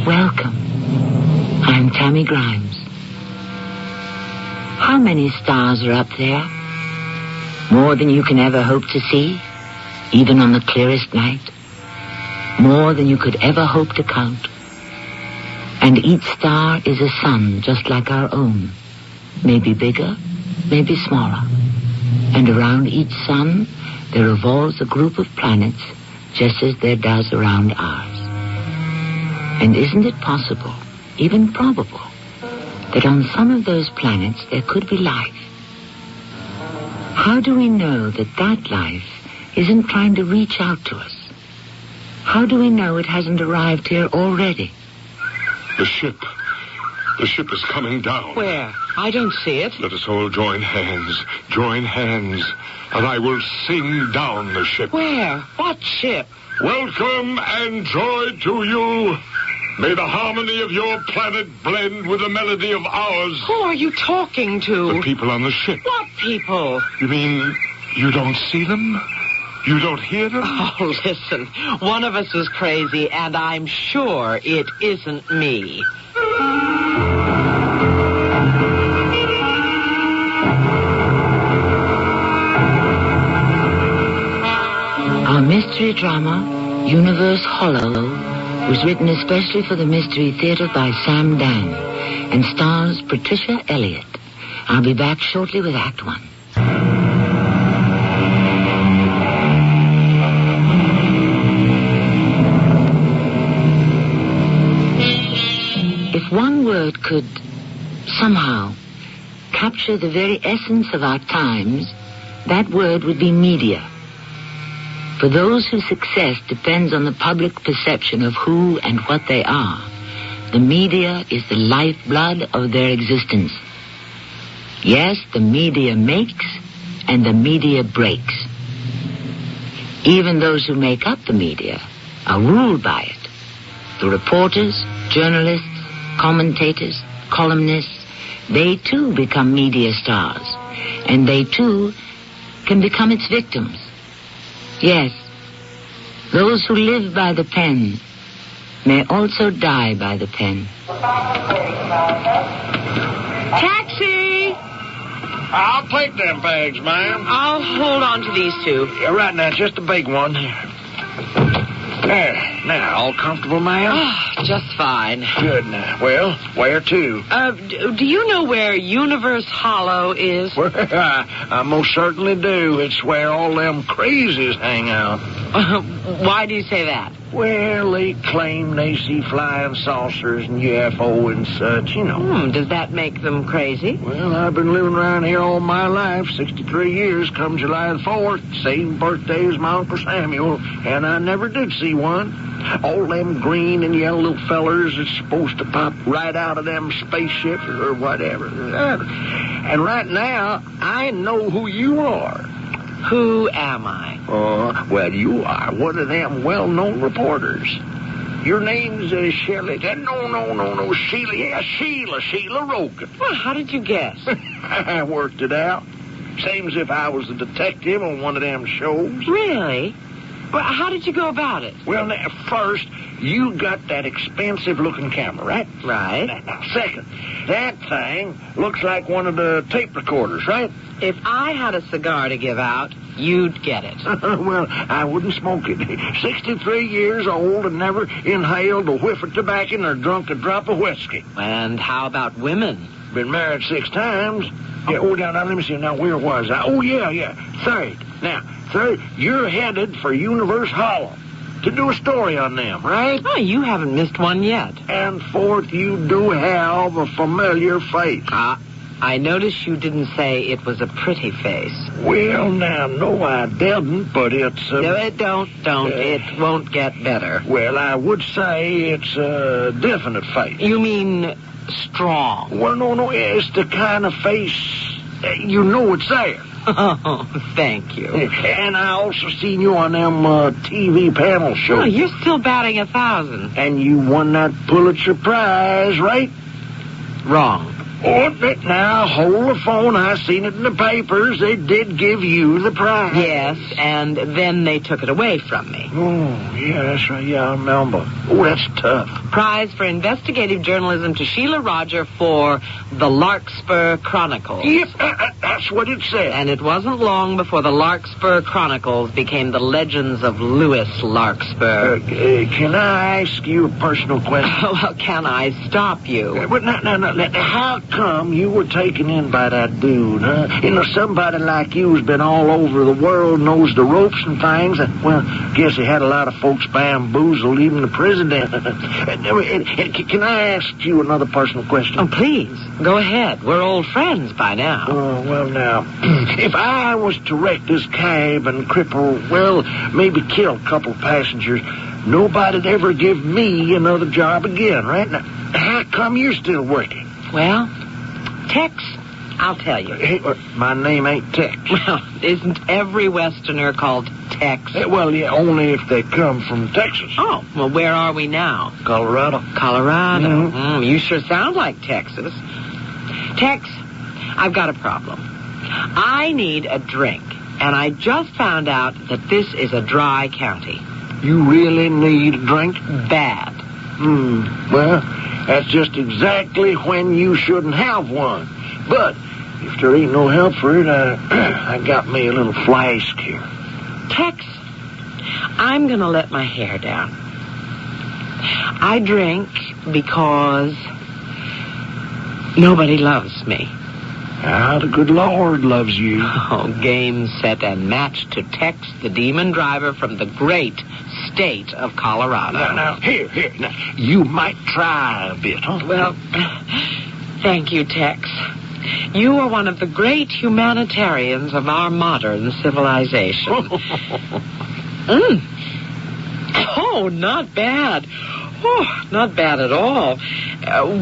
Welcome. I'm Tammy Grimes. How many stars are up there? More than you can ever hope to see, even on the clearest night. More than you could ever hope to count. And each star is a sun just like our own. Maybe bigger, maybe smaller. And around each sun, there revolves a group of planets just as there does around ours. And isn't it possible, even probable, that on some of those planets there could be life? How do we know that that life isn't trying to reach out to us? How do we know it hasn't arrived here already? The ship is coming down. Where? I don't see it. Let us all join hands, and I will sing down the ship. Where? What ship? Welcome and joy to you. May the harmony of your planet blend with the melody of ours. Who are you talking to? The people on the ship. What people? You mean you don't see them? You don't hear them? Oh, listen. One of us is crazy, and I'm sure it isn't me. Our mystery drama, Universe Hollow, was written especially for the Mystery Theater by Sam Dan and stars Patricia Elliott. I'll be back shortly with Act One. If one word could somehow capture the very essence of our times, that word would be media. For those whose success depends on the public perception of who and what they are, the media is the lifeblood of their existence. Yes, the media makes and the media breaks. Even those who make up the media are ruled by it. The reporters, journalists, commentators, columnists, they too become media stars, and they too can become its victims. Yes, those who live by the pen may also die by the pen. Taxi! I'll take them bags, ma'am. I'll hold on to these two. Yeah, right now, just a big one. There. Now, all comfortable, ma'am? Oh, just fine. Good now. Well, where to? Do you know where Universe Hollow is? Well, I most certainly do. It's where all them crazies hang out. Why do you say that? Well, they claim they see flying saucers and UFO and such, you know. Does that make them crazy? Well, I've been living around here all my life, 63 years, come July the 4th, same birthday as my Uncle Samuel, and I never did see one. All them green and yellow little fellers is supposed to pop right out of them spaceships or whatever. And right now, I know who you are. Who am I? Well, you are one of them well-known reporters. Your name's Shirley. No, Sheila. Yeah, Sheila Rogan. Well, how did you guess? I worked it out. Same as if I was a detective on one of them shows. Really? But how did you go about it? Well, now, first, you got that expensive-looking camera, right? Right. Now, second, that thing looks like one of the tape recorders, right? If I had a cigar to give out, you'd get it. Well, I wouldn't smoke it. 63 years old and never inhaled a whiff of tobacco or drunk a drop of whiskey. And how about women? Been married 6 times. Yeah, now, let me see. Now, where was I? Oh, yeah. Third. Now, you're headed for Universe Hollow to do a story on them, right? Oh, you haven't missed one yet. And fourth, you do have a familiar face. I noticed you didn't say it was a pretty face. Well, now, no, I didn't, but it's... No, don't. It won't get better. Well, I would say it's a definite face. You mean strong? Well, no, it's the kind of face you know it's there. Oh, thank you. And I also seen you on them TV panel shows. Oh, you're still batting 1,000. And you won that Pulitzer Prize, right? Wrong. Oh, but now, hold the phone. I seen it in the papers. They did give you the prize. Yes, and then they took it away from me. Oh, yeah, that's right. Yeah, I remember. Oh, that's tough. Prize for investigative journalism to Sheila Roger for the Larkspur Chronicles. Yep, that's what it said. And it wasn't long before the Larkspur Chronicles became the legends of Louis Larkspur. Can I ask you a personal question? Well, can I stop you? But no. How come you were taken in by that dude, huh? You know, somebody like you who's been all over the world, knows the ropes and things. And, well, guess he had a lot of folks bamboozled, even the president. Can I ask you another personal question? Oh, please. Go ahead. We're old friends by now. Oh, well, now, if I was to wreck this cab and cripple, well, maybe kill a couple of passengers, nobody'd ever give me another job again, right? Now, how come you're still working? Well, Tex, I'll tell you. Hey, my name ain't Tex. Well, isn't every Westerner called Tex? Well, yeah, only if they come from Texas. Oh, well, where are we now? Colorado. Colorado. Mm-hmm. You sure sound like Texas. Tex, I've got a problem. I need a drink, and I just found out that this is a dry county. You really need a drink? Bad. Well, that's just exactly when you shouldn't have one. But if there ain't no help for it, I got me a little flask here. Tex, I'm going to let my hair down. I drink because nobody loves me. Ah, the good Lord loves you. Oh, game, set, and match to Tex, the demon driver from the great state of Colorado. Now, here. Now, you might try a bit, huh? Well, thank you, Tex. You are one of the great humanitarians of our modern civilization. Oh, not bad. Oh, not bad at all.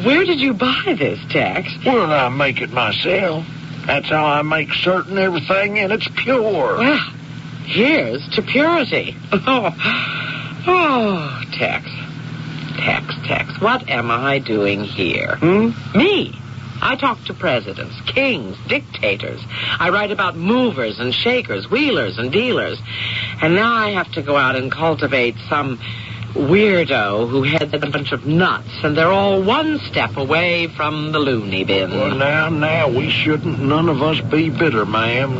Where did you buy this, Tex? Well, I make it myself. That's how I make certain everything, and it's pure. Well, here's to purity. Oh, Tex. Tex, what am I doing here? Me. I talk to presidents, kings, dictators. I write about movers and shakers, wheelers and dealers. And now I have to go out and cultivate some weirdo who had a bunch of nuts, and they're all one step away from the loony bin. Well, now, we shouldn't none of us be bitter, ma'am.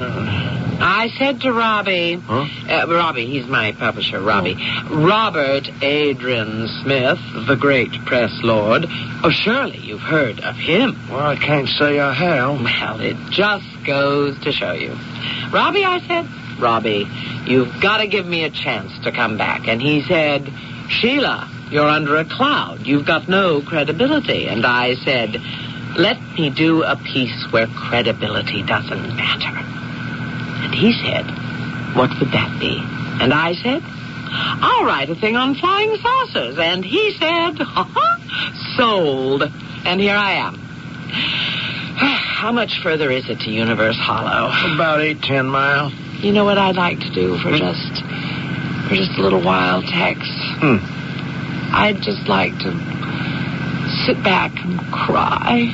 I said to Robbie... Huh? Robbie, he's my publisher, Robbie. Robert Adrian Smith, the great press lord. Oh, surely you've heard of him. Well, I can't say I have. Well, it just goes to show you. Robbie, I said, Robbie, you've got to give me a chance to come back. And he said, Sheila, you're under a cloud. You've got no credibility. And I said, let me do a piece where credibility doesn't matter. And he said, what would that be? And I said, I'll write a thing on flying saucers. And he said, sold. And here I am. How much further is it to Universe Hollow? About 8-10 miles. You know what I'd like to do for just a little while, Tex? I'd just like to sit back and cry.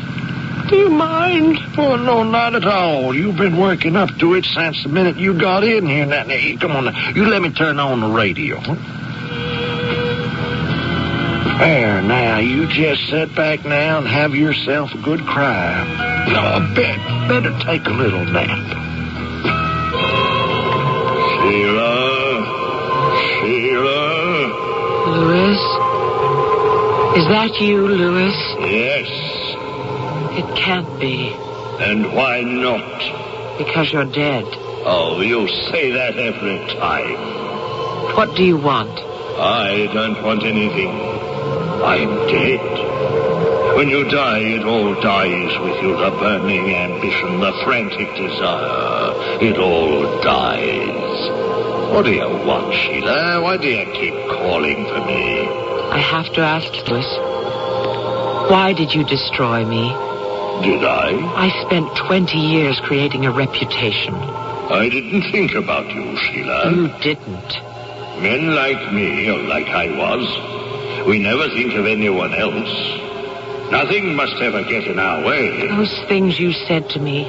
Do you mind? Oh, no, not at all. You've been working up to it since the minute you got in here. Now, come on, now. You let me turn on the radio. There, now, you just sit back now and have yourself a good cry. No, better take a little nap. Sheila. Louis? Is that you, Louis? Yes. It can't be. And why not? Because you're dead. Oh, you say that every time. What do you want? I don't want anything. I'm dead. When you die, it all dies with you. The burning ambition, the frantic desire. It all dies. What do you want, Sheila? Why do you keep calling for me? I have to ask, Louis. Why did you destroy me? Did I? I spent 20 years creating a reputation. I didn't think about you, Sheila. You didn't. Men like me, or like I was, we never think of anyone else. Nothing must ever get in our way. Those things you said to me.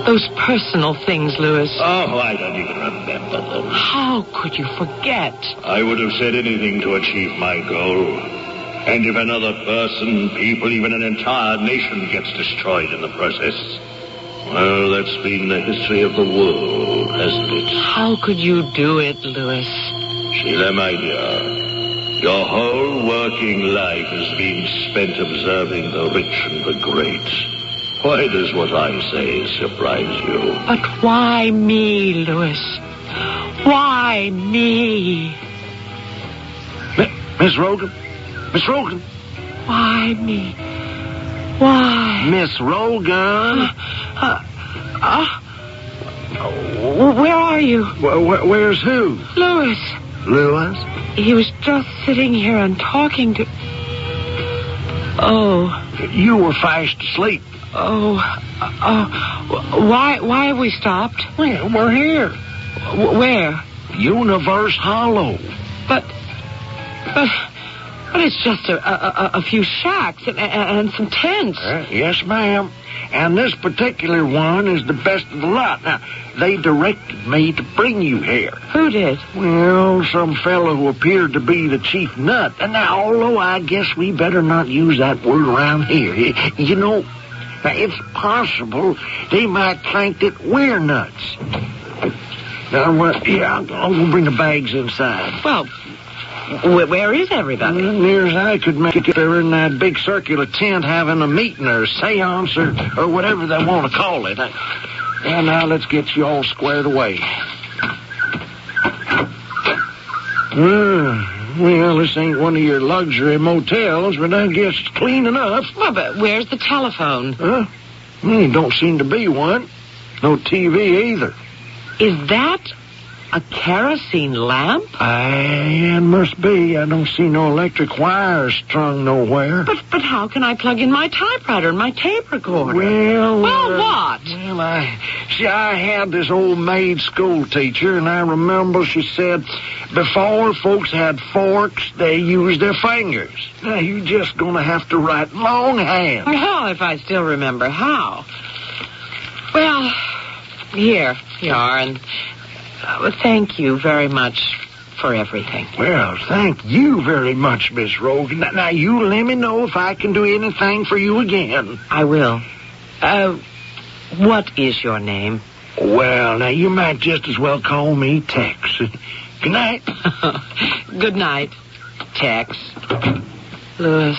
Those personal things, Louis. Oh, I don't even remember them. How could you forget? I would have said anything to achieve my goal. And if another person, people, even an entire nation gets destroyed in the process, well, that's been the history of the world, hasn't it? How could you do it, Louis? Sheila, my dear, your whole working life has been spent observing the rich and the great. Why does what I say surprise you? But why me, Louis? Why me? Miss Rogan? Miss Rogan? Why me? Why? Miss Rogan? Where are you? Where's who? Louis. Louis? He was just sitting here and talking to... Oh. You were fast asleep. Oh. Why have we stopped? Well, we're here. Where? Universe Hollow. But it's just a few shacks and some tents. Yes, ma'am. And this particular one is the best of the lot. Now, they directed me to bring you here. Who did? Well, some fellow who appeared to be the chief nut. And now, although I guess we better not use that word around here. You know, it's possible they might think that we're nuts. Now, I'll go bring the bags inside. Well, where is everybody? Well, near as I could make it, they're in that big circular tent having a meeting or a seance or whatever they want to call it. And now let's get you all squared away. Well, this ain't one of your luxury motels, but I guess it's clean enough. Well, but where's the telephone? Huh? Don't seem to be one. No TV either. Is that a kerosene lamp? It must be. I don't see no electric wires strung nowhere. But how can I plug in my typewriter and my tape recorder? Well, what? Well, I had this old maid school teacher, and I remember she said before folks had forks, they used their fingers. Now, you're just going to have to write longhand. Well, if I still remember how. Well, here you are, and thank you very much for everything. Well, thank you very much, Miss Rogan. Now, you let me know if I can do anything for you again. I will. What is your name? Well, now, you might just as well call me Tex. Good night. Good night, Tex. Louis,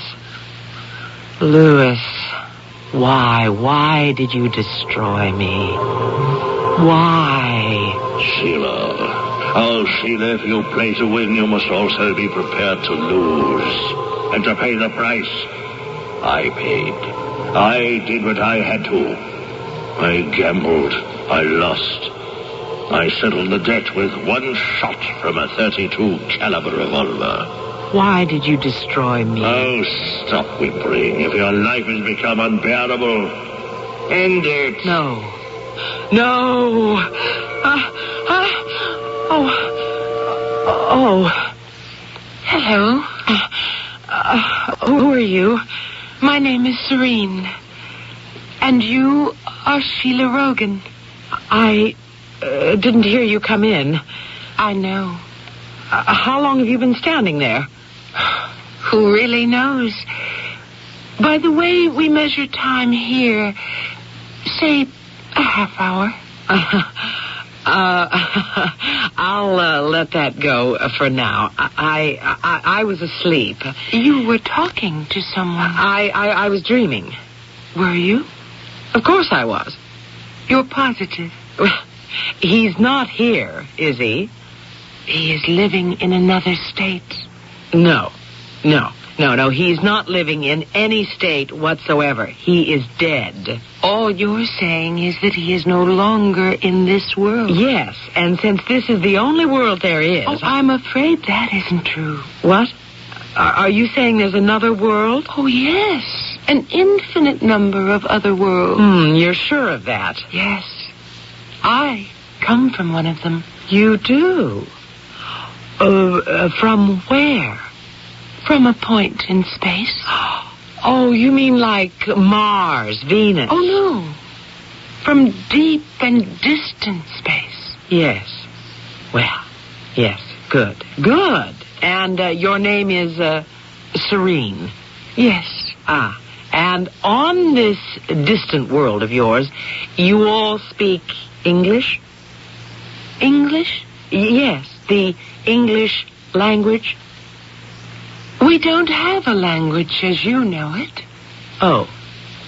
why did you destroy me? Why? Sheila. Oh, Sheila, if you play to win, you must also be prepared to lose. And to pay the price. I paid. I did what I had to. I gambled. I lost. I settled the debt with one shot from a .32 caliber revolver. Why did you destroy me? Oh, stop whimpering. If your life has become unbearable, end it. No. Hello. Who are you? My name is Serene. And you are Sheila Rogan. I didn't hear you come in. I know. How long have you been standing there? Who really knows? By the way we measure time here, say a half hour. I'll let that go for now. I was asleep. You were talking to someone. I was dreaming. Were you? Of course I was. You're positive? He's not here, is he? He is living in another state. No. He's not living in any state whatsoever. He is dead. All you're saying is that he is no longer in this world. Yes, and since this is the only world there is... Oh, I'm afraid that isn't true. What? Are you saying there's another world? Oh, yes. An infinite number of other worlds. You're sure of that? Yes. I come from one of them. You do? From where? From a point in space. Oh, you mean like Mars, Venus? Oh, no. From deep and distant space. Yes. Well, yes, good. Good. And your name is Serene? Yes. Ah. And on this distant world of yours, you all speak English? English? Yes, the English language. We don't have a language as you know it. Oh.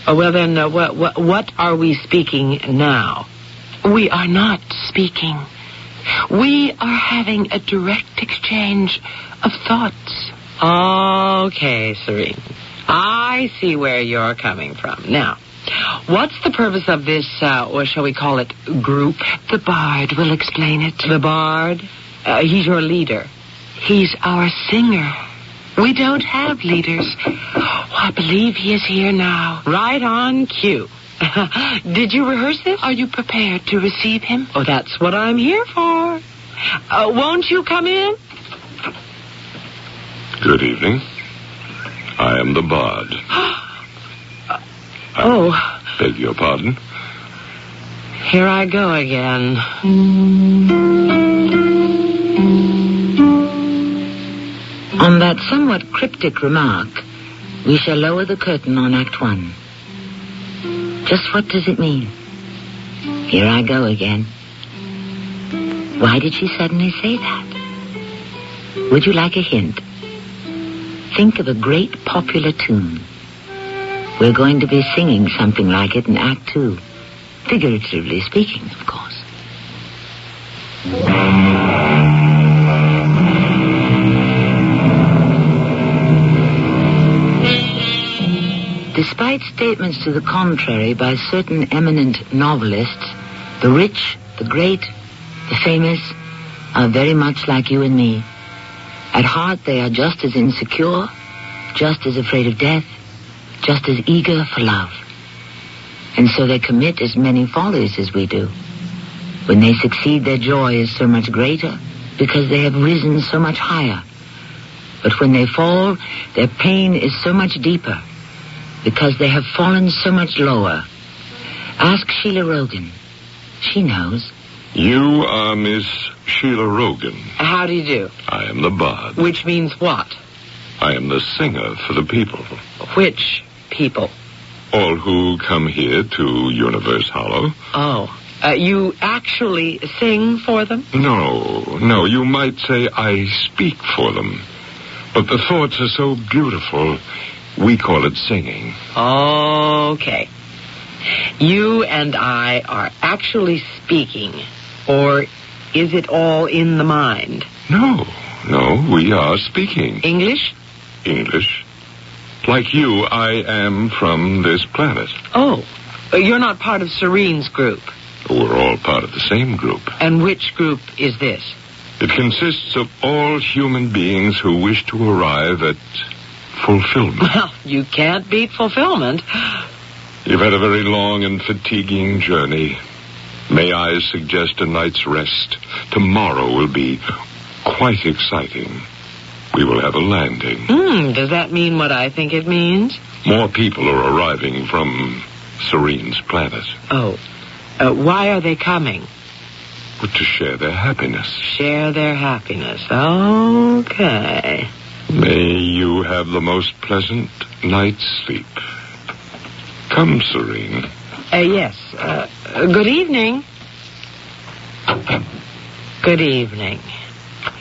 Well, then, what are we speaking now? We are not speaking. We are having a direct exchange of thoughts. Okay, Serene. I see where you're coming from. Now, what's the purpose of this, or shall we call it, group? The Bard will explain it. The Bard? He's your leader. He's our singer. We don't have leaders. Oh, I believe he is here now. Right on cue. Did you rehearse this? Are you prepared to receive him? Oh, that's what I'm here for. Won't you come in? Good evening. I am the Bard. I beg your pardon? Here I go again. On that somewhat cryptic remark, we shall lower the curtain on Act 1. Just what does it mean? Here I go again. Why did she suddenly say that? Would you like a hint? Think of a great popular tune. We're going to be singing something like it in Act 2. Figuratively speaking, of course. Despite statements to the contrary by certain eminent novelists, the rich, the great, the famous are very much like you and me. At heart, they are just as insecure, just as afraid of death, just as eager for love. And so they commit as many follies as we do. When they succeed, their joy is so much greater because they have risen so much higher. But when they fall, their pain is so much deeper because they have fallen so much lower. Ask Sheila Rogan. She knows. You are Miss Sheila Rogan. How do you do? I am the Bard. Which means what? I am the singer for the people. Which people? All who come here to Universe Hollow. Oh, you actually sing for them? No, you might say I speak for them. But the thoughts are so beautiful, we call it singing. Okay. You and I are actually speaking, or is it all in the mind? No, we are speaking. English? English. Like you, I am from this planet. Oh, you're not part of Serene's group. We're all part of the same group. And which group is this? It consists of all human beings who wish to arrive at fulfillment. Well, you can't beat fulfillment. You've had a very long and fatiguing journey. May I suggest a night's rest? Tomorrow will be quite exciting. We will have a landing. Does that mean what I think it means? More people are arriving from Serene's planet. Oh, why are they coming? But to share their happiness. Share their happiness. Okay. May you have the most pleasant night's sleep. Come, Serene. Yes. Good evening. Good evening.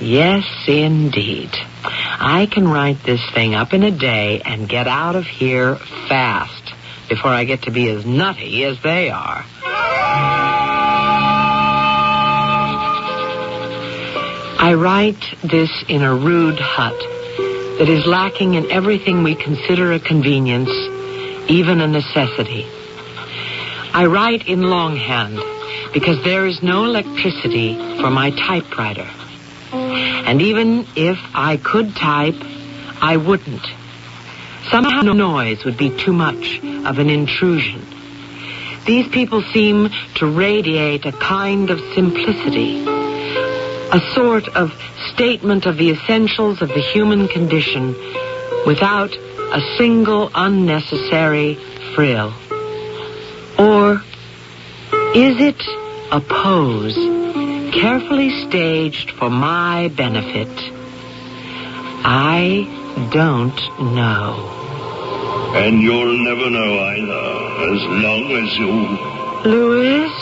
Yes, indeed. I can write this thing up in a day and get out of here fast before I get to be as nutty as they are. I write this in a rude hut that is lacking in everything we consider a convenience, even a necessity. I write in longhand because there is no electricity for my typewriter. And even if I could type, I wouldn't. Somehow noise would be too much of an intrusion. These people seem to radiate a kind of simplicity, a sort of statement of the essentials of the human condition without a single unnecessary frill? Or is it a pose carefully staged for my benefit? I don't know. And you'll never know either, as long as you... Louis?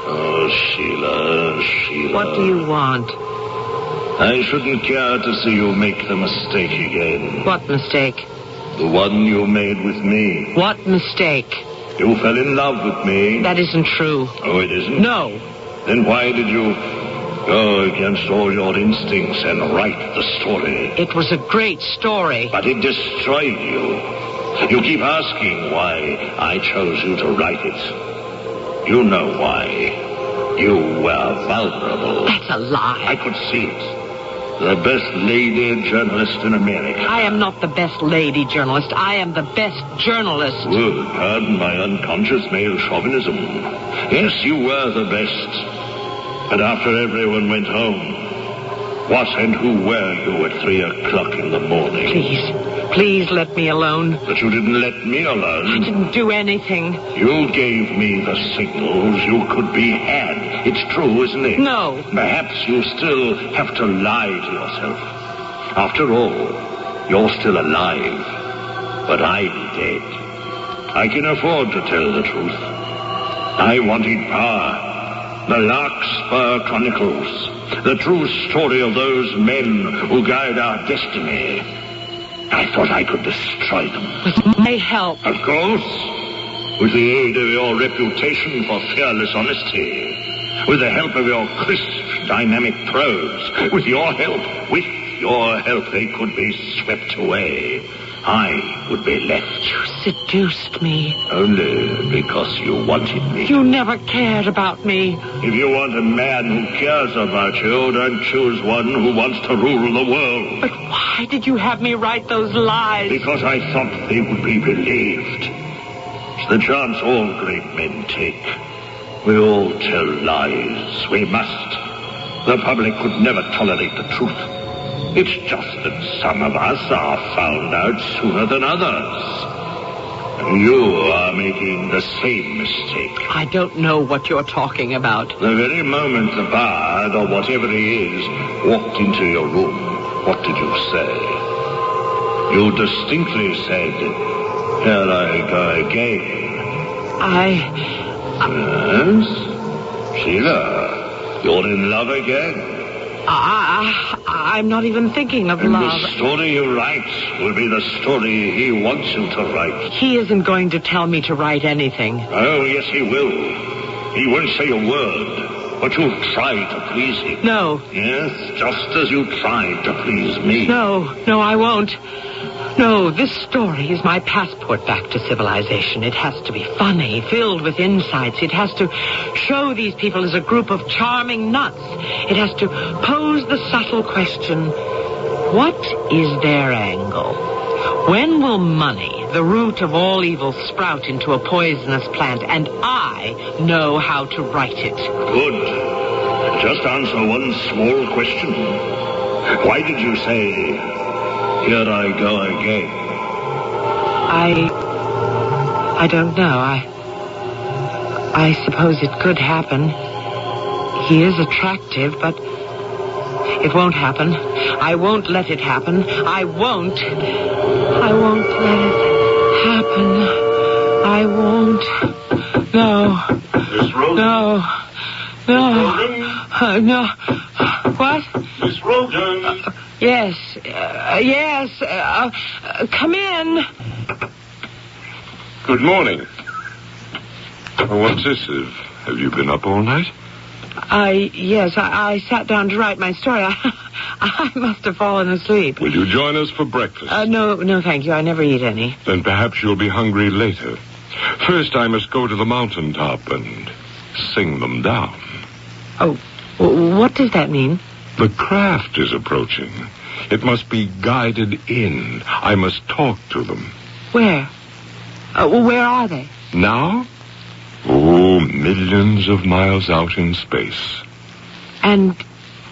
Oh, Sheila. What do you want? I shouldn't care to see you make the mistake again. What mistake? The one you made with me. What mistake? You fell in love with me. That isn't true. Oh, it isn't? No. Then why did you go against all your instincts and write the story? It was a great story. But it destroyed you. You keep asking why I chose you to write it. You know why. You were vulnerable. That's a lie. I could see it. The best lady journalist in America. I am not the best lady journalist. I am the best journalist. Well, pardon my unconscious male chauvinism. Yes, you were the best. But after everyone went home, what and who were you at 3 o'clock in the morning? Please let me alone. But you didn't let me alone. I didn't do anything. You gave me the signals you could be had. It's true, isn't it? No. Perhaps you still have to lie to yourself. After all, you're still alive. But I'm dead. I can afford to tell the truth. I wanted power. The Larkspur Chronicles. The true story of those men who guide our destiny. I thought I could destroy them. With my help. Of course. With the aid of your reputation for fearless honesty. With the help of your crisp, dynamic prose. With your help, they could be swept away. I would be left. You seduced me. Only because you wanted me. You never cared about me. If you want a man who cares about you, then choose one who wants to rule the world. But why did you have me write those lies? Because I thought they would be believed. It's the chance all great men take. We all tell lies. We must. The public could never tolerate the truth. It's just that some of us are found out sooner than others. You are making the same mistake. I don't know what you're talking about. The very moment the bard, or whatever he is, walked into your room, what did you say? You distinctly said, "Here I go again." Yes? Sheila, you're in love again. I'm not even thinking of love. The story you write will be the story he wants you to write. He isn't going to tell me to write anything. Oh, yes, he will. He won't say a word, but you'll try to please him. No. Yes, just as you tried to please me. No, I won't. No, this story is my passport back to civilization. It has to be funny, filled with insights. It has to show these people as a group of charming nuts. It has to pose the subtle question, what is their angle? When will money, the root of all evil, sprout into a poisonous plant? And I know how to write it. Good. Just answer one small question. Why did you say... Here I go again. I don't know. I suppose it could happen. He is attractive, but it won't happen. I won't let it happen. I won't let it happen. I won't. No. Miss Roden. No. What? Miss Roden. Yes. Come in. Good morning. What's this? Have you been up all night? Yes, I sat down to write my story. I must have fallen asleep. Will you join us for breakfast? No, thank you. I never eat any. Then perhaps you'll be hungry later. First, I must go to the mountaintop and sing them down. Oh, what does that mean? The craft is approaching. It must be guided in. I must talk to them. Where? Where are they? Now? Oh, millions of miles out in space. And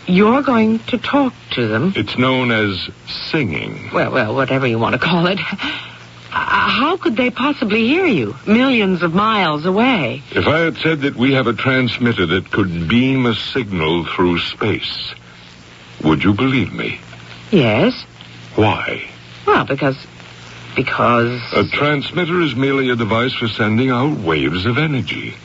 you're going to talk to them? It's known as singing. Well, whatever you want to call it. How could they possibly hear you, millions of miles away? If I had said that we have a transmitter that could beam a signal through space, would you believe me? Yes. Why? Well, because... A transmitter is merely a device for sending out waves of energy.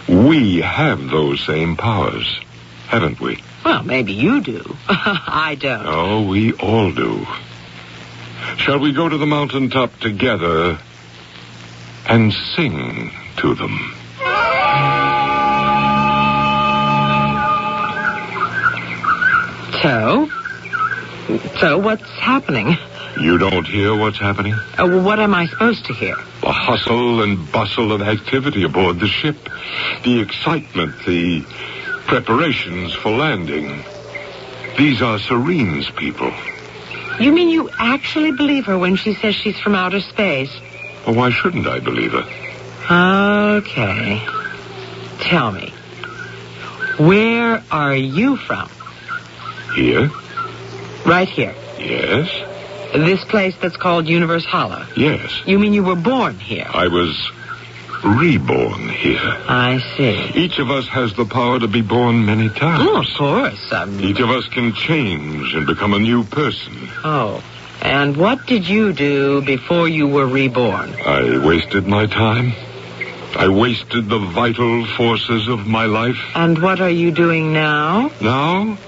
We have those same powers, haven't we? Well, maybe you do. I don't. Oh, we all do. Shall we go to the mountaintop together and sing to them? So what's happening? You don't hear what's happening? What am I supposed to hear? The hustle and bustle of activity aboard the ship. The excitement, the preparations for landing. These are Serene's people. You mean you actually believe her when she says she's from outer space? Well, why shouldn't I believe her? Okay. Tell me, where are you from? Here? Right here. Yes. This place that's called Universe Hollow? Yes. You mean you were born here? I was reborn here. I see. Each of us has the power to be born many times. Oh, of course. Each of us can change and become a new person. Oh. And what did you do before you were reborn? I wasted my time. I wasted the vital forces of my life. And what are you doing now? Now?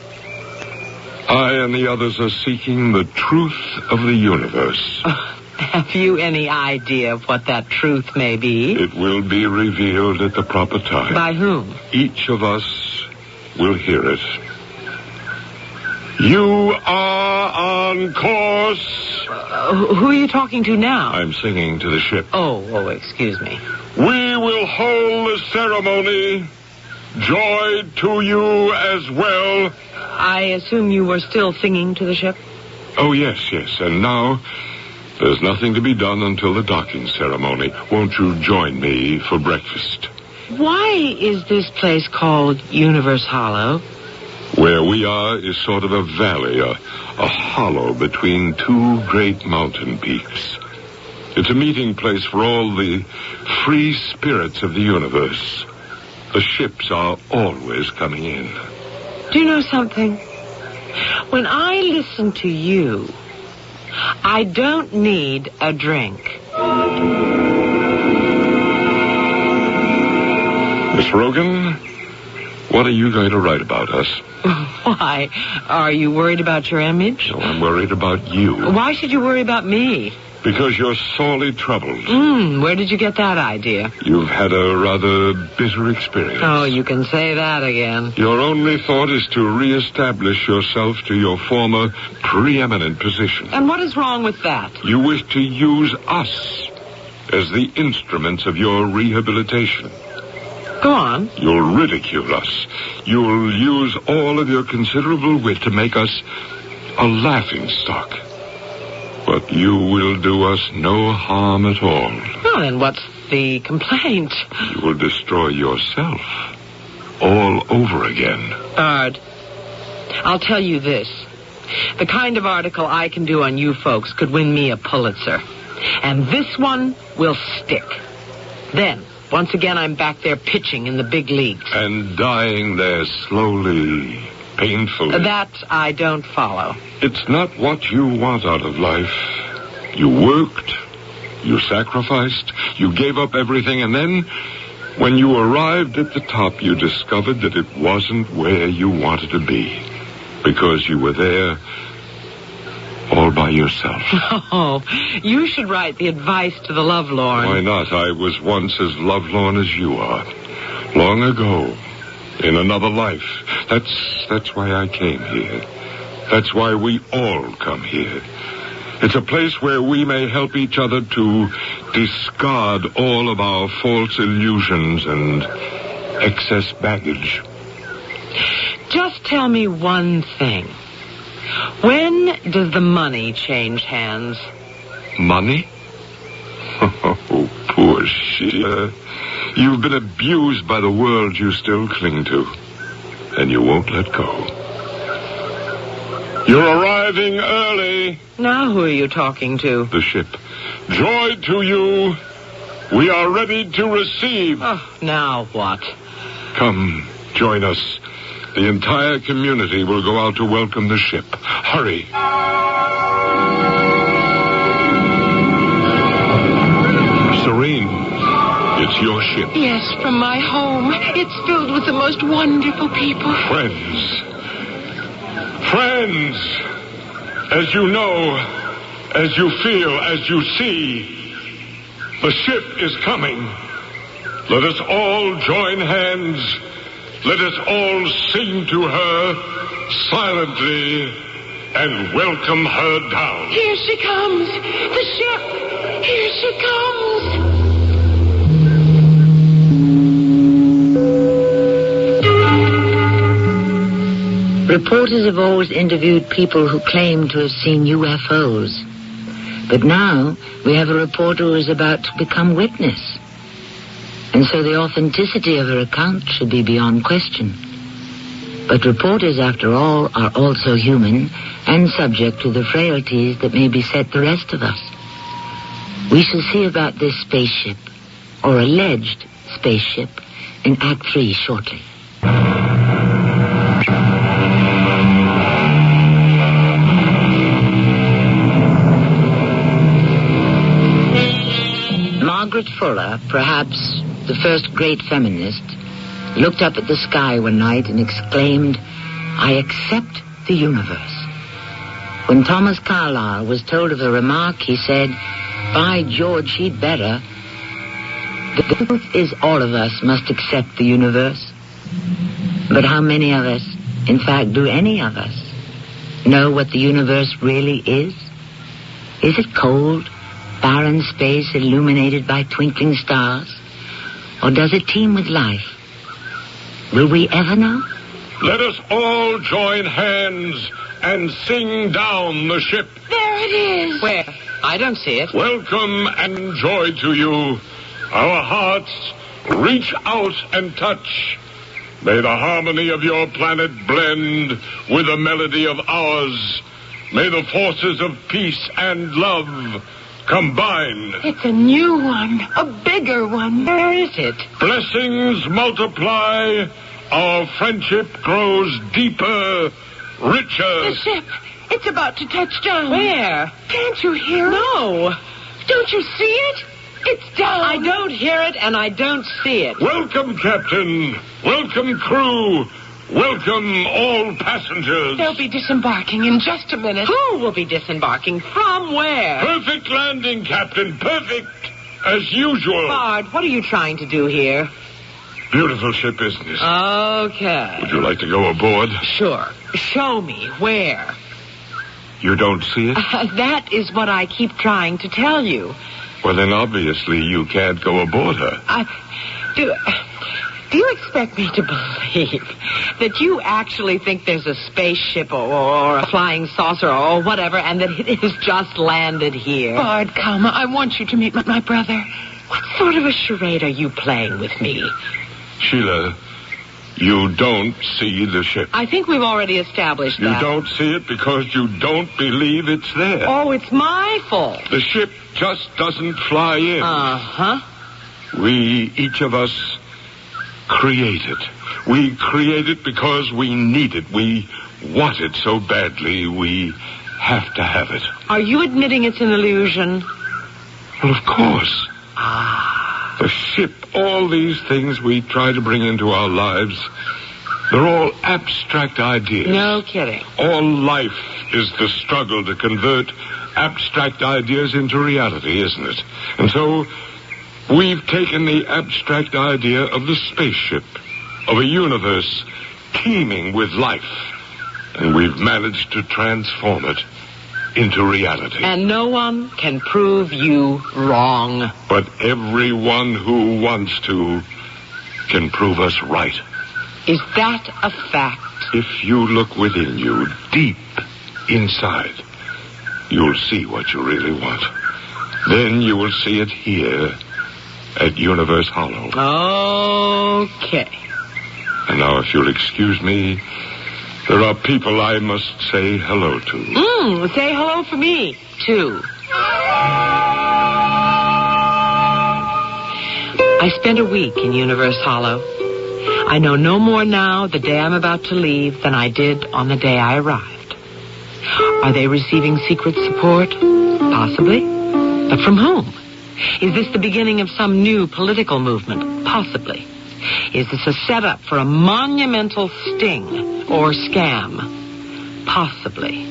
I and the others are seeking the truth of the universe. Have you any idea of what that truth may be? It will be revealed at the proper time. By whom? Each of us will hear it. You are on course. Who are you talking to now? I'm singing to the ship. Oh, excuse me. We will hold the ceremony. Joy to you as well. I assume you were still singing to the ship? Oh, yes. And now, there's nothing to be done until the docking ceremony. Won't you join me for breakfast? Why is this place called Universe Hollow? Where we are is sort of a valley, a hollow between two great mountain peaks. It's a meeting place for all the free spirits of the universe. The ships are always coming in. Do you know something? When I listen to you, I don't need a drink. Miss Rogan, what are you going to write about us? Why? Are you worried about your image? No, I'm worried about you. Why should you worry about me? Because you're sorely troubled. Where did you get that idea? You've had a rather bitter experience. Oh, you can say that again. Your only thought is to reestablish yourself to your former preeminent position. And what is wrong with that? You wish to use us as the instruments of your rehabilitation. Go on. You'll ridicule us. You'll use all of your considerable wit to make us a laughingstock. But you will do us no harm at all. Well, then what's the complaint? You will destroy yourself all over again. Bard, I'll tell you this. The kind of article I can do on you folks could win me a Pulitzer. And this one will stick. Then, once again, I'm back there pitching in the big leagues. And dying there slowly, painfully. That I don't follow. It's not what you want out of life. You worked, you sacrificed, you gave up everything, and then, when you arrived at the top, you discovered that it wasn't where you wanted to be. Because you were there all by yourself. Oh, you should write the advice to the lovelorn. Why not? I was once as lovelorn as you are. Long ago. In another life. That's why I came here. That's why we all come here. It's a place where we may help each other to discard all of our false illusions and excess baggage. Just tell me one thing. When does the money change hands? Money? Oh, poor Sheila. You've been abused by the world you still cling to. And you won't let go. You're arriving early. Now who are you talking to? The ship. Joy to you. We are ready to receive. Oh, now what? Come, join us. The entire community will go out to welcome the ship. Hurry. Serene, it's your ship. Yes, from my home. It's filled with the most wonderful people. Friends. Friends. As you know, as you feel, as you see, the ship is coming. Let us all join hands. Let us all sing to her silently and welcome her down. Here she comes. The ship. Here she comes. Reporters have always interviewed people who claim to have seen UFOs. But now we have a reporter who is about to become witness. And so the authenticity of her account should be beyond question. But reporters, after all, are also human and subject to the frailties that may beset the rest of us. We shall see about this spaceship, or alleged spaceship, in Act 3 shortly. Margaret Fuller, perhaps the first great feminist, looked up at the sky one night and exclaimed, "I accept the universe." When Thomas Carlyle was told of the remark, he said, "By George, he'd better." The truth is all of us must accept the universe. But how many of us, in fact, do any of us, know what the universe really is? Is it cold, barren space illuminated by twinkling stars? Or does it teem with life? Will we ever know? Let us all join hands and sing down the ship. There it is. Where? I don't see it. Welcome and joy to you. Our hearts reach out and touch. May the harmony of your planet blend with the melody of ours. May the forces of peace and love combine. It's a new one. A bigger one. Where is it? Blessings multiply. Our friendship grows deeper, richer. The ship. It's about to touch down. Where? Can't you hear it? No. Don't you see it? It's down. I don't hear it and I don't see it. Welcome, Captain. Welcome, crew. Welcome, all passengers. They'll be disembarking in just a minute. Who will be disembarking? From where? Perfect landing, Captain. Perfect. As usual. Bard, what are you trying to do here? Beautiful ship, isn't it? Okay. Would you like to go aboard? Sure. Show me. Where? You don't see it? That is what I keep trying to tell you. Well, then obviously you can't go aboard her. Do you expect me to believe that you actually think there's a spaceship or a flying saucer or whatever and that it has just landed here? Bard, come. I want you to meet my brother. What sort of a charade are you playing with me? Sheila, you don't see the ship. I think we've already established You that. don't see it because you don't believe it's there. Oh, it's my fault. The ship just doesn't fly in. Uh-huh. We, each of us, create it. We create it because we need it. We want it so badly, we have to have it. Are you admitting it's an illusion? Well, of course. The ship, all these things we try to bring into our lives, they're all abstract ideas. No kidding. All life is the struggle to convert abstract ideas into reality, isn't it? And so we've taken the abstract idea of the spaceship, of a universe teeming with life, and we've managed to transform it into reality. And no one can prove you wrong. But everyone who wants to can prove us right. Is that a fact? If you look within you, deep inside, you'll see what you really want. Then you will see it here at Universe Hollow. Okay. And now, if you'll excuse me, There are people I must say hello to. Say hello for me, too. I spent a week in Universe Hollow. I know no more now the day I'm about to leave than I did on the day I arrived. Are they receiving secret support? Possibly. But from whom? Is this the beginning of some new political movement? Possibly. Is this a setup for a monumental sting or scam? Possibly.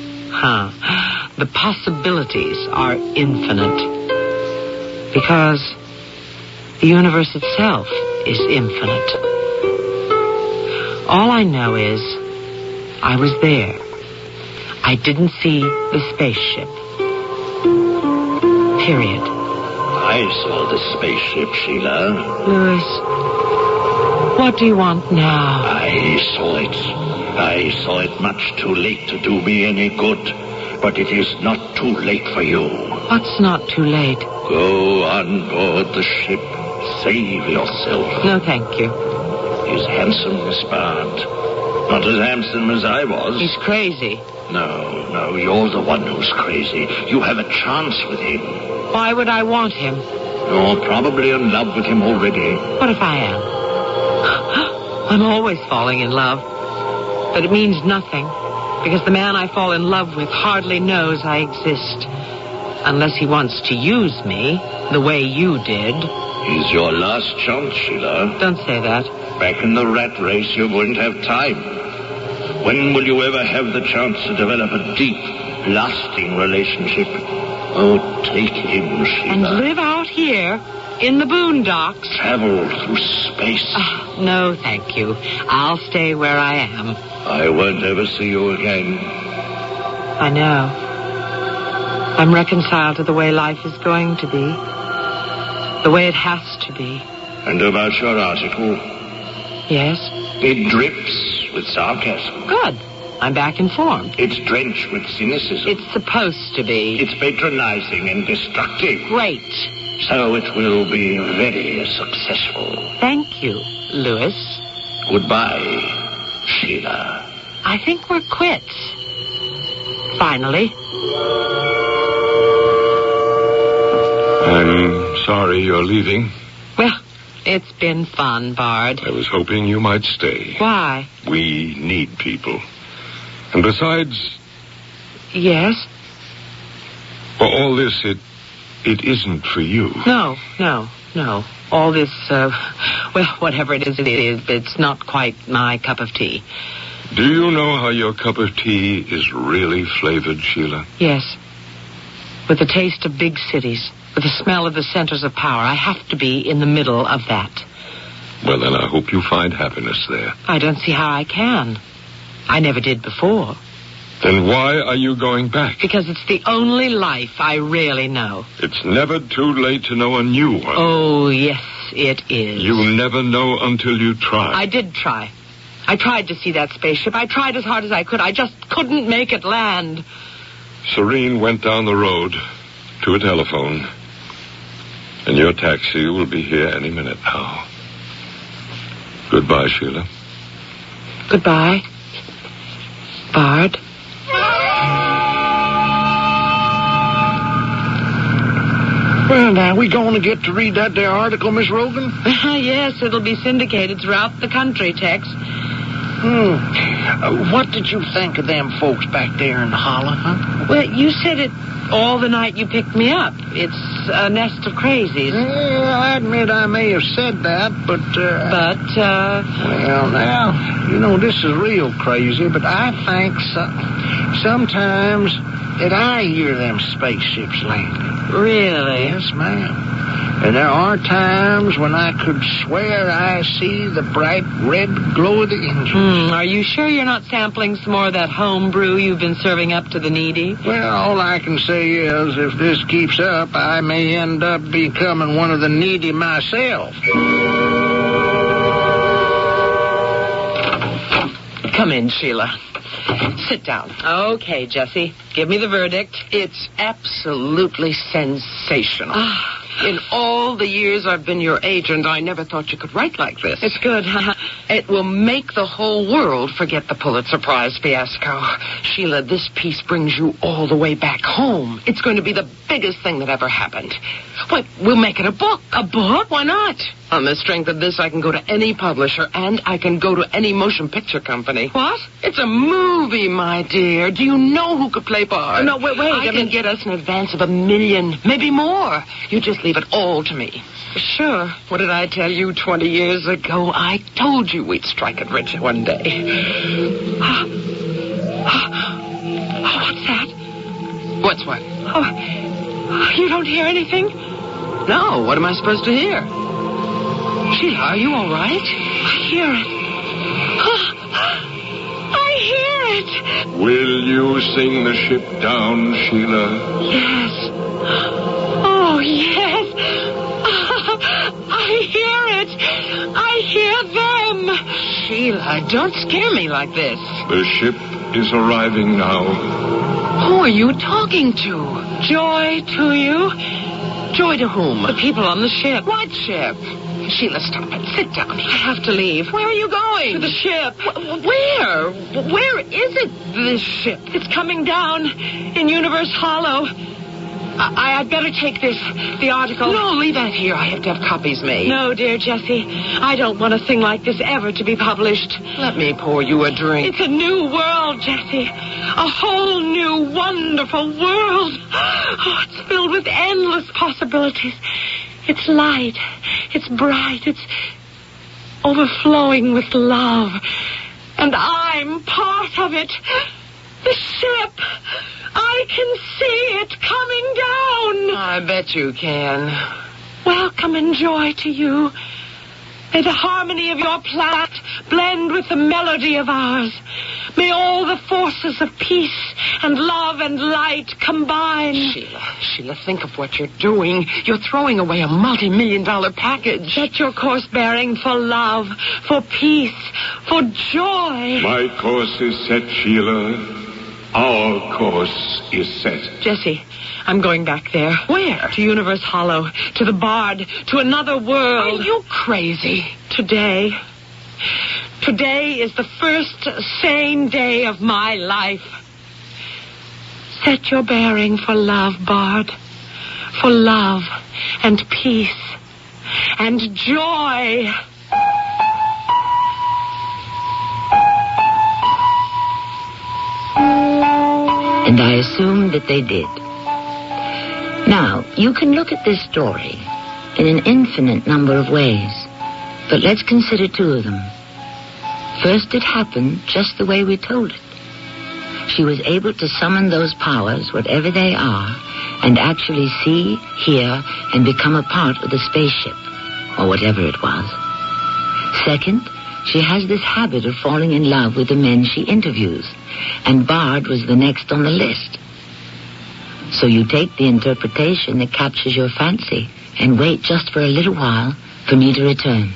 The possibilities are infinite. Because the universe itself is infinite. All I know is I was there. I didn't see the spaceship. Period. I saw the spaceship, Sheila. Louis, what do you want now? I saw it. I saw it much too late to do me any good. But it is not too late for you. What's not too late? Go on board the ship. Save yourself. No, thank you. He's handsome, Miss Bard. Not as handsome as I was. He's crazy. No, you're the one who's crazy. You have a chance with him. Why would I want him? You're probably in love with him already. What if I am? I'm always falling in love. But it means nothing, because the man I fall in love with hardly knows I exist. Unless he wants to use me, the way you did. He's your last chance, Sheila. Don't say that. Back in the rat race, you wouldn't have time. When will you ever have the chance to develop a deep, lasting relationship? Oh, take him, Sheila. And live out here, in the boondocks. Travel through space. No, thank you. I'll stay where I am. I won't ever see you again. I know. I'm reconciled to the way life is going to be. The way it has to be. And about your article? Yes? It drips with sarcasm. Good. I'm back informed. It's drenched with cynicism. It's supposed to be. It's patronizing and destructive. Great. So it will be very successful. Thank you, Louis. Goodbye, Sheila. I think we're quits. Finally. I'm sorry you're leaving. Well, it's been fun, Bard. I was hoping you might stay. Why? We need people. And besides... Yes? For all this, it isn't for you. No. All this, whatever it is, it's not quite my cup of tea. Do you know how your cup of tea is really flavored, Sheila? Yes. With the taste of big cities, with the smell of the centers of power. I have to be in the middle of that. Well, then I hope you find happiness there. I don't see how I can. I never did before. Then why are you going back? Because it's the only life I really know. It's never too late to know a new one. Oh, yes, it is. You never know until you try. I did try. I tried to see that spaceship. I tried as hard as I could. I just couldn't make it land. Serene went down the road to a telephone. And your taxi will be here any minute now. Goodbye, Sheila. Goodbye, Bard. Well, now, we going to get to read that there article, Miss Rogan? Yes, it'll be syndicated throughout the country, Tex. What did you think of them folks back there in the hollow, huh? Well, you said it all the night you picked me up. It's a nest of crazies. Yeah, I admit I may have said that, but... Well, now, you know, this is real crazy, but I think sometimes that I hear them spaceships landing. Really? Yes, ma'am. And there are times when I could swear I see the bright red glow of the engines. Are you sure you're not sampling some more of that home brew you've been serving up to the needy? Well, all I can say is if this keeps up, I may end up becoming one of the needy myself. Come in, Sheila. Sit down. Okay, Jessie. Give me the verdict. It's absolutely sensational. In all the years I've been your agent, I never thought you could write like this. It's good. It will make the whole world forget the Pulitzer Prize fiasco. Sheila, this piece brings you all the way back home. It's going to be the biggest thing that ever happened. What? We'll make it a book. A book? Why not? On the strength of this, I can go to any publisher, and I can go to any motion picture company. What? It's a movie, my dear. Do you know who could play Bard? No, wait. I can get us an advance of $1 million, maybe more. You just leave it all to me. Sure. What did I tell you 20 years ago? I told you we'd strike it rich one day. What's that? What's what? Oh, you don't hear anything? No. What am I supposed to hear? Sheila, are you all right? I hear it. I hear it. Will you sing the ship down, Sheila? Yes. Oh, yes. I hear it. I hear them. Sheila, don't scare me like this. The ship is arriving now. Who are you talking to? Joy to you. Joy to whom? The people on the ship. What ship? Sheila, stop it. Sit down. I have to leave. Where are you going? To the ship. Where? Where is it, this ship? It's coming down in Universe Hollow. I'd better take this, the article. No, leave that here. I have to have copies made. No, dear Jessie. I don't want a thing like this ever to be published. Let me pour you a drink. It's a new world, Jessie. A whole new, wonderful world. Oh, it's filled with endless possibilities. It's light. It's bright. It's overflowing with love. And I'm part of it. The ship. I can see it coming down. I bet you can. Welcome and joy to you. May the harmony of your planet blend with the melody of ours. May all the forces of peace and love and light combine. Sheila, think of what you're doing. You're throwing away a multi-million-dollar package. Set your course bearing for love, for peace, for joy. My course is set, Sheila. Our course is set. Jessie, I'm going back there. Where? To Universe Hollow, to the Bard, to another world. Are you crazy? Today is the first sane day of my life. Set your bearing for love, Bard. For love and peace and joy. And I assumed that they did. Now, you can look at this story in an infinite number of ways, but let's consider two of them. First, it happened just the way we told it. She was able to summon those powers, whatever they are, and actually see, hear, and become a part of the spaceship, or whatever it was. Second, she has this habit of falling in love with the men she interviews, and Bard was the next on the list. So you take the interpretation that captures your fancy and wait just for a little while for me to return.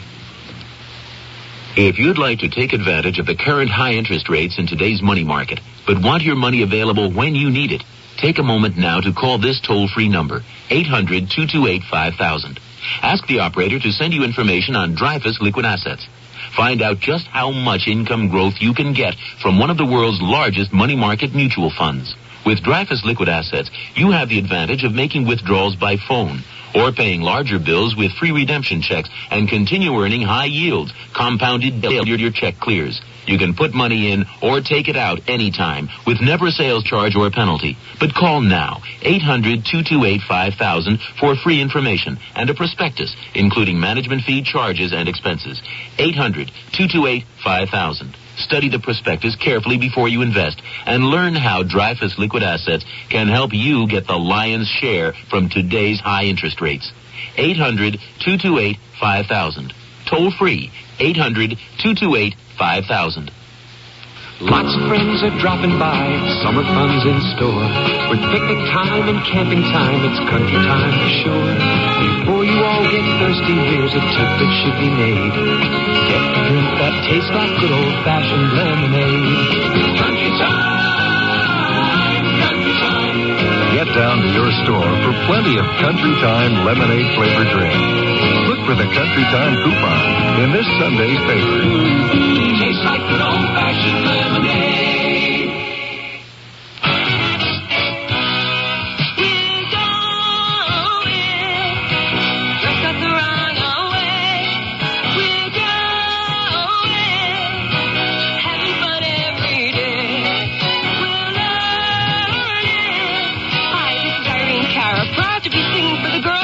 If you'd like to take advantage of the current high interest rates in today's money market, but want your money available when you need it, take a moment now to call this toll-free number, 800-228-5000. Ask the operator to send you information on Dreyfus Liquid Assets. Find out just how much income growth you can get from one of the world's largest money market mutual funds. With Dreyfus Liquid Assets, you have the advantage of making withdrawals by phone or paying larger bills with free redemption checks and continue earning high yields, compounded till your check clears. You can put money in or take it out anytime with never a sales charge or penalty. But call now, 800-228-5000 for free information and a prospectus, including management fee, charges, and expenses. 800-228-5000. Study the prospectus carefully before you invest and learn how Dreyfus Liquid Assets can help you get the lion's share from today's high interest rates. 800-228-5000. Toll free, 800-228-5000. Lots of friends are dropping by, summer fun's in store. With picnic time and camping time, it's country time for sure. Before you all get thirsty, here's a tip that should be made. Get a drink that tastes like good old-fashioned lemonade. Country time, country time. Get downtown to your store for plenty of Country Time lemonade flavored drink. Look for the Country Time coupon in this Sunday's paper. Tastes like good old-fashioned lemonade. To be singing for the girls.